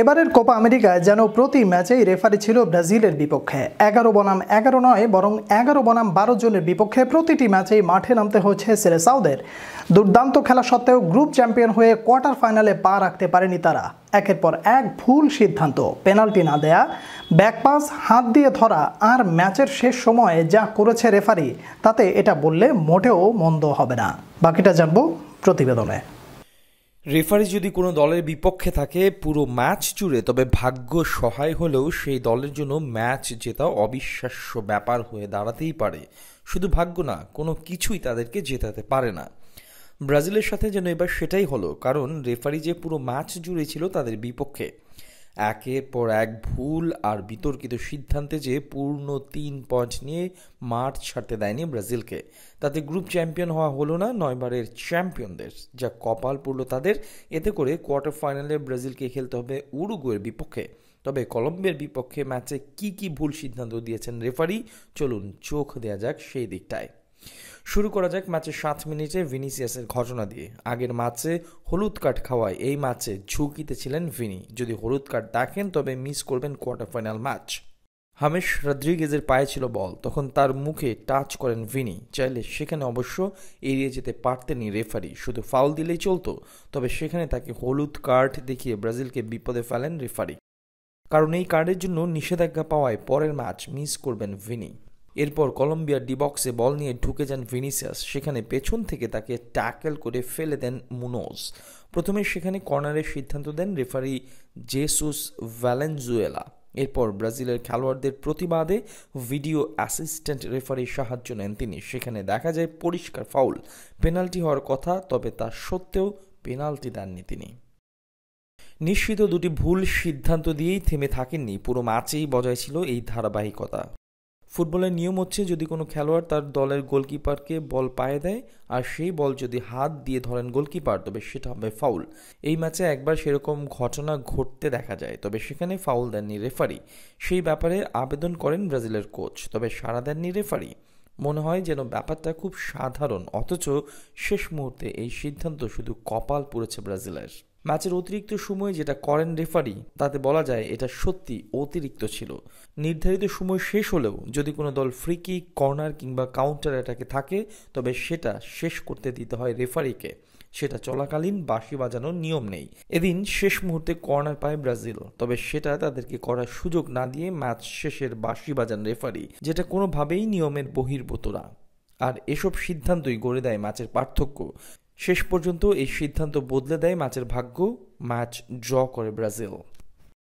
এবারের কোপা আমেরিকায় যেন প্রতি ম্যাচেই রেফারি ছিল ব্রাজিলের বিপক্ষে। 11 বনাম 11 নয়, বরং 11 বনাম 12 জনের বিপক্ষে প্রতিটি ম্যাচেই মাঠে নামতে হচ্ছে সেলেসাওদের। দুর্দান্ত খেলা সত্ত্বেও গ্রুপ চ্যাম্পিয়ন হয়ে কোয়ার্টার ফাইনালে পা রাখতে পারেনি তারা। একের পর এক ভুল সিদ্ধান্ত, পেনাল্টি না দেয়া, ব্যাকপাস, হাত দিয়ে ধরা আর ম্যাচের শেষ সময়ে যা করেছে রেফারি, তাতে এটা বললে মোটেও মন্দ হবে না। বাকিটা জানবো প্রতিবেদনে। রেফারি যদি কোনো দলের বিপক্ষে থাকে পুরো ম্যাচ জুড়ে, তবে ভাগ্য সহায় হলেও সেই দলের জন্য ম্যাচ জেতা অবিশ্বাস্য ব্যাপার হয়ে দাঁড়াতেই পারে। শুধু ভাগ্য না, কোনো কিছুই তাদেরকে জেতাতে পারে না। ব্রাজিলের সাথে যেন এবার সেটাই হলো, কারণ রেফারি যে পুরো ম্যাচ জুড়ে ছিল তাদের বিপক্ষে। একের পর এক ভুল আর বিতর্কিত সিদ্ধান্তে যে পূর্ণ 3 পয়েন্ট নিয়ে মাঠ ছাড়তে দেয়নি ব্রাজিলকে। তাতে গ্রুপ চ্যাম্পিয়ন হওয়া হলো না 9 বারের চ্যাম্পিয়নদের, যা কপাল পড়ল তাদের। এতে করে কোয়ার্টার ফাইনালে ব্রাজিলকে খেলতে হবে উরুগুয়ের বিপক্ষে। তবে কলম্বিয়ার বিপক্ষে ম্যাচে কি ভুল সিদ্ধান্ত দিয়েছেন রেফারি, চলুন চোখ দেওয়া যাক সেই দিকটায়। শুরু করা যাক ম্যাচের 7 মিনিটে ভিনিসিয়াসের ঘটনা দিয়ে। আগের ম্যাচে হলুদ কার্ড খাওয়ায় এই ম্যাচে ঝুঁকিতে ছিলেন ভিনি। যদি হলুদ কার্ড দেখেন তবে মিস করবেন কোয়ার্টার ফাইনাল ম্যাচ। হামেস রদ্রিগেজের পায়ে ছিল বল, তখন তার মুখে টাচ করেন ভিনি। চাইলে সেখানে অবশ্য এড়িয়ে যেতে পারতেনই রেফারি, শুধু ফাউল দিলেই চলতো। তবে সেখানে তাকে হলুদ কার্ড দেখিয়ে ব্রাজিলকে বিপদে ফেলেন রেফারি, কারণ এই কার্ডের জন্য নিষেধাজ্ঞা পাওয়ায় পরের ম্যাচ মিস করবেন ভিনি। এরপর কলম্বিয়ার ডি বক্সে বল নিয়ে ঢুকে যান ভিনিসিয়াস, সেখানে পেছন থেকে তাকে ট্যাকেল করে ফেলে দেন মুনোজ। প্রথমে সেখানে কর্নারের সিদ্ধান্ত দেন রেফারি জেসুস ভ্যালেনজুয়েলা। এরপর ব্রাজিলের খেলোয়াড়দের প্রতিবাদে ভিডিও অ্যাসিস্ট্যান্ট রেফারির সাহায্য নেন তিনি। সেখানে দেখা যায় পরিষ্কার ফাউল, পেনাল্টি হওয়ার কথা, তবে তা সত্ত্বেও পেনাল্টি দেননি তিনি। নিশ্চিত দুটি ভুল সিদ্ধান্ত দিয়েই থেমে থাকেননি, পুরো ম্যাচেই বজায় ছিল এই ধারাবাহিকতা। ফুটবলের নিয়ম হচ্ছে, যদি কোনো খেলোয়াড় তার দলের গোলকিপারকে বল পায়ে দেয় আর সেই বল যদি হাত দিয়ে ধরেন গোলকিপার, তবে সেটা হবে ফাউল। এই ম্যাচে একবার সেরকম ঘটনা ঘটতে দেখা যায়, তবে সেখানে ফাউল দেননি রেফারি। সেই ব্যাপারে আবেদন করেন ব্রাজিলের কোচ, তবে সাড়া দেননি রেফারি। মনে হয় যেন ব্যাপারটা খুব সাধারণ, অথচ শেষ মুহূর্তে এই সিদ্ধান্ত শুধু কপাল পুড়েছে ব্রাজিলের। ম্যাচের অতিরিক্ত সময়ে যেটা করেন রেফারি, তাতে বলা যায় এটা সত্যি অতিরিক্ত ছিল। নির্ধারিত সময় শেষ হলেও যদি কোনো দল ফ্রি কিক, কর্নার কিংবা কাউন্টার অ্যাটাকে থাকে, তবে সেটা শেষ করতে দিতে হয় রেফারিকে। সেটা চলাকালীন বাঁশি বাজানোর নিয়ম নেই। এদিন শেষ মুহূর্তে কর্নার পায় ব্রাজিল, তবে সেটা তাদেরকে করার সুযোগ না দিয়ে ম্যাচ শেষের বাঁশি বাজান রেফারি, যেটা কোনোভাবেই নিয়মের বহির্ভূত না। আর এসব সিদ্ধান্তই গড়ে দেয় ম্যাচের পার্থক্য। শেষ পর্যন্ত এই সিদ্ধান্ত বদলে দেয় ম্যাচের ভাগ্য। ম্যাচ ড্র করে ব্রাজিল।